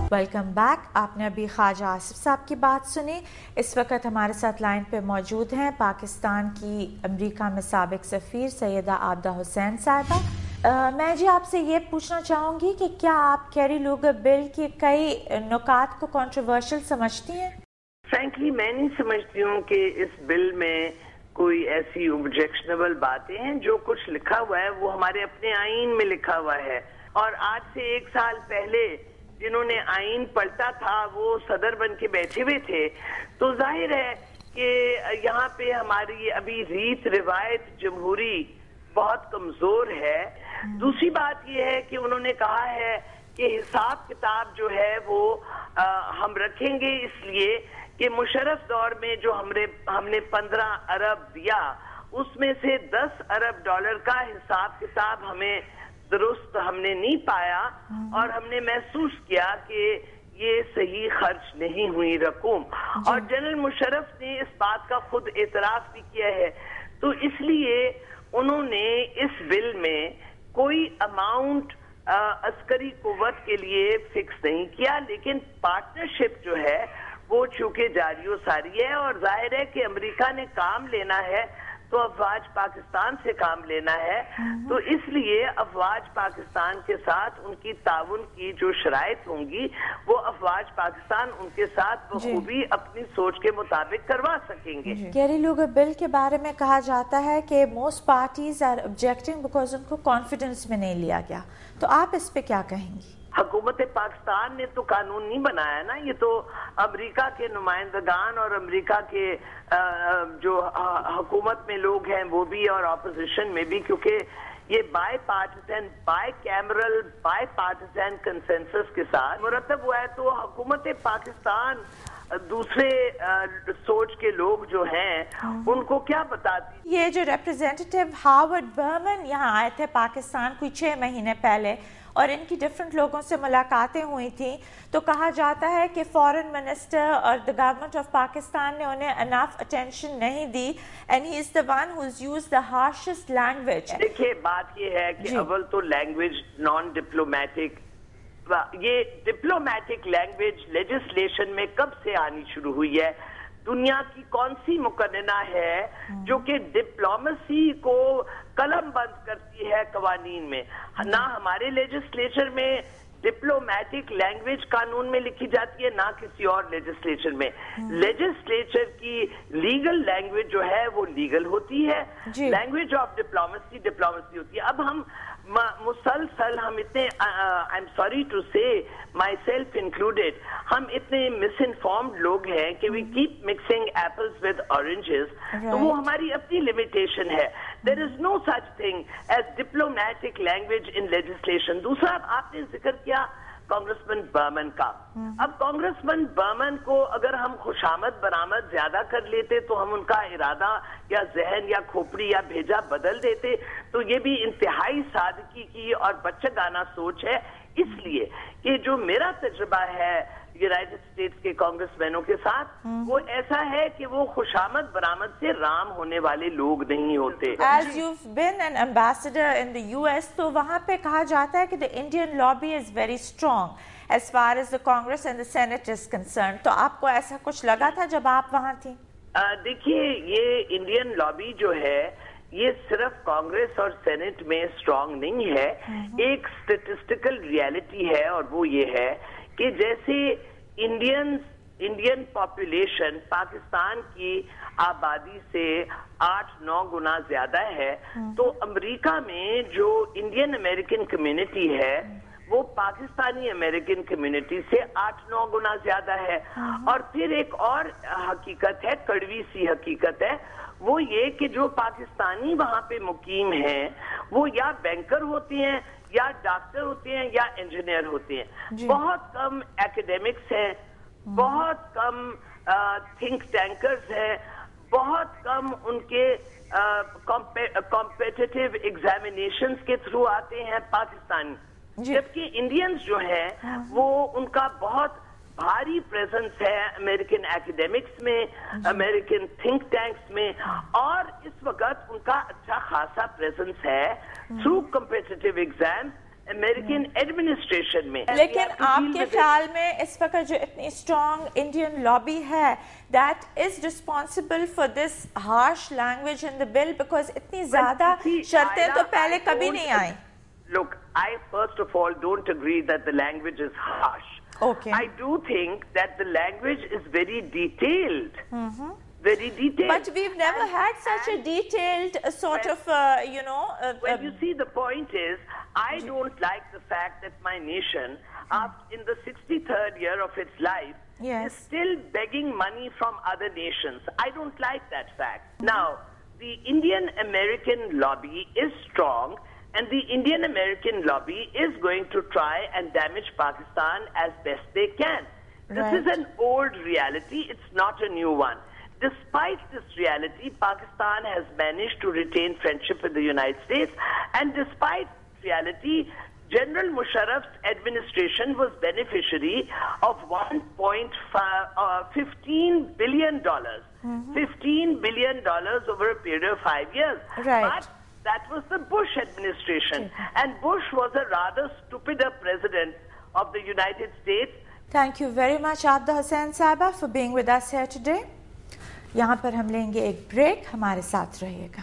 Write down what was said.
Welcome back. आपने अभी ख्वाजा आसिफ साहब की बात सुनी। इस वक्त हमारे साथ लाइन पे मौजूद हैं पाकिस्तान की अमेरिका में साबिक सफ़ीर सैयदा आबिदा हुसैन साहिबा। मैं जी आपसे ये पूछना चाहूँगी कि क्या आप कैरी लूगर बिल के कई नुकात को कंट्रोवर्शियल समझती हैं? फ्रैंकली मैं नहीं समझती हूँ कि इस बिल में कोई ऐसी ऑब्जेक्शनेबल बातें हैं। जो कुछ लिखा हुआ है वो हमारे अपने आईन में लिखा हुआ है, और आज से 1 साल पहले जिन्होंने आईन पलटा था वो सदर बन के बैठे हुए थे। तो जाहिर है कि यहाँ पे हमारी अभी रीत रिवायत जमहूरी बहुत कमजोर है। दूसरी बात ये है कि उन्होंने कहा है कि हिसाब किताब जो है वो हम रखेंगे, इसलिए कि मुशर्रफ दौर में जो हमने 15 अरब दिया उसमें से 10 अरब डॉलर का हिसाब किताब हमें दुरुस्त हमने नहीं पाया, और हमने महसूस किया कि ये सही खर्च नहीं हुई रकूम। और जनरल मुशर्रफ ने इस बात का खुद एतराफ भी किया है। तो इसलिए उन्होंने इस बिल में कोई अमाउंट अस्करी कुव्वत के लिए फिक्स नहीं किया, लेकिन पार्टनरशिप जो है वो चूंकि जारी सारी है, और जाहिर है कि अमेरिका ने काम लेना है तो अफवाज पाकिस्तान से काम लेना है। तो इसलिए अफवाज पाकिस्तान के साथ उनकी ताउन की जो शराइत होंगी वो अफवाज पाकिस्तान उनके साथ बखूबी अपनी सोच के मुताबिक करवा सकेंगे। कैरी लूगर बिल के बारे में कहा जाता है कि most parties are objecting because उनको कॉन्फिडेंस में नहीं लिया गया। तो आप इस पे क्या कहेंगी? हुकूमत पाकिस्तान ने तो कानून नहीं बनाया ना, ये तो अमेरिका के नुमाइंदगान और अमेरिका के जो हुकूमत में लोग हैं वो भी और अपोजिशन में भी, क्योंकि ये bicameral bipartisan consensus के साथ मुरतब हुआ है। तो हुकूमत पाकिस्तान दूसरे सोच के लोग जो हैं उनको क्या बताती? ये जो रिप्रेजेंटेटिव हार्वर्ड बर्मन यहाँ आए थे पाकिस्तान कोई 6 महीने पहले, और इनकी डिफरेंट लोगों से मुलाकातें हुई थी, तो कहा जाता है कि फॉरेन मिनिस्टर और द गवर्नमेंट ऑफ पाकिस्तान ने उन्हें अनफ अटेंशन नहीं दी, and he is the one who has used the harshest language. देखिए बात ये है कि अव्वल तो लैंग्वेज नॉन डिप्लोमेटिक, ये डिप्लोमेटिक लैंग्वेज लेजिस्लेशन में कब से आनी शुरू हुई है? दुनिया की कौन सी मुकन्ना है जो कि डिप्लोमेसी को कलम बंद करती है कवानीन में? ना हमारे लेजिस्लेचर में डिप्लोमेटिक लैंग्वेज कानून में लिखी जाती है, ना किसी और लेजिस्लेचर में। लेजिस्लेचर की लीगल लैंग्वेज जो है वो लीगल होती है, लैंग्वेज ऑफ डिप्लोमेसी होती है। अब हम मुसलसल हम इतने आई एम सॉरी टू से माई सेल्फ इंक्लूडेड, हम इतने मिस इन्फॉर्म्ड लोग हैं कि we keep mixing apples with oranges. तो वो हमारी अपनी लिमिटेशन है। There is no such thing as diplomatic language in legislation. दूसरा आपने जिक्र किया कांग्रेसमैन बर्मन का। अब कांग्रेसमैन बर्मन को अगर हम खुशामद बरामद ज्यादा कर लेते तो हम उनका इरादा या जहन या खोपड़ी या भेजा बदल देते, तो ये भी इंतहाई सादगी की और बच्चेगाना सोच है। इसलिए कि जो मेरा तजुर्बा है यूनाइटेड स्टेट्स के कांग्रेसमैनों के साथ, वो ऐसा है कि वो खुशामद बरामद से राम होने वाले लोग नहीं होते। As you've been an ambassador in the US, तो वहाँ पे कहा जाता है कि the Indian lobby is very strong as far as the Congress and the Senate is concerned. तो आपको ऐसा कुछ लगा था जब आप वहाँ थी? देखिए ये इंडियन लॉबी जो है ये सिर्फ कांग्रेस और सेनेट में स्ट्रांग नहीं है, एक स्टेटिस्टिकल रियलिटी है, और वो ये है कि जैसे इंडियन पॉपुलेशन पाकिस्तान की आबादी से 8-9 गुना ज्यादा है, तो अमेरिका में जो इंडियन अमेरिकन कम्युनिटी है वो पाकिस्तानी अमेरिकन कम्युनिटी से 8-9 गुना ज्यादा है। और फिर एक और हकीकत है, कड़वी सी हकीकत है, वो ये कि जो पाकिस्तानी वहां पे मुकीम हैं वो या बैंकर होते हैं या डॉक्टर होते हैं या इंजीनियर होते हैं। बहुत कम एकेडमिक्स हैं, बहुत कम थिंक टैंकर्स हैं, बहुत कम उनके कॉम्पिटिटिव एग्जामिनेशंस के थ्रू आते हैं पाकिस्तानी। जबकि इंडियंस जो हैं वो उनका बहुत भारी प्रेजेंस है अमेरिकन एकेडमिक्स में, अमेरिकन थिंक टैंक्स में, और इस वक्त उनका अच्छा खासा प्रेजेंस है through competitive exam American administration میں. لیکن آپ کے خیال میں اس وقت جو اتنی اسٹرانگ انڈین لابی ہے that is responsible for this harsh language in the bill because اتنی زیادہ شرطیں تو پہلے کبھی نہیں آئیں. Look, I first of all don't agree that the language is harsh. Okay. I do think that the language is very detailed. Very detailed. But we've never had such a detailed sort of, Well, you see, the point is, I don't like the fact that my nation, in the 63rd year of its life, Yes. is still begging money from other nations. I don't like that fact. Now, the Indian-American lobby is strong, and the Indian-American lobby is going to try and damage Pakistan as best they can. This Right. is an old reality. It's not a new one. Despite this reality, Pakistan has managed to retain friendship with the United States. And despite reality, General Musharraf's administration was beneficiary of $15 billion. $15 billion over a period of 5 years. Right. But that was the Bush administration. And Bush was a rather stupider president of the United States. Thank you very much, Abda Hussain Sahaba, for being with us here today. یہاں پر ہم لیں گے ایک break. ہمارے ساتھ رہیے گا.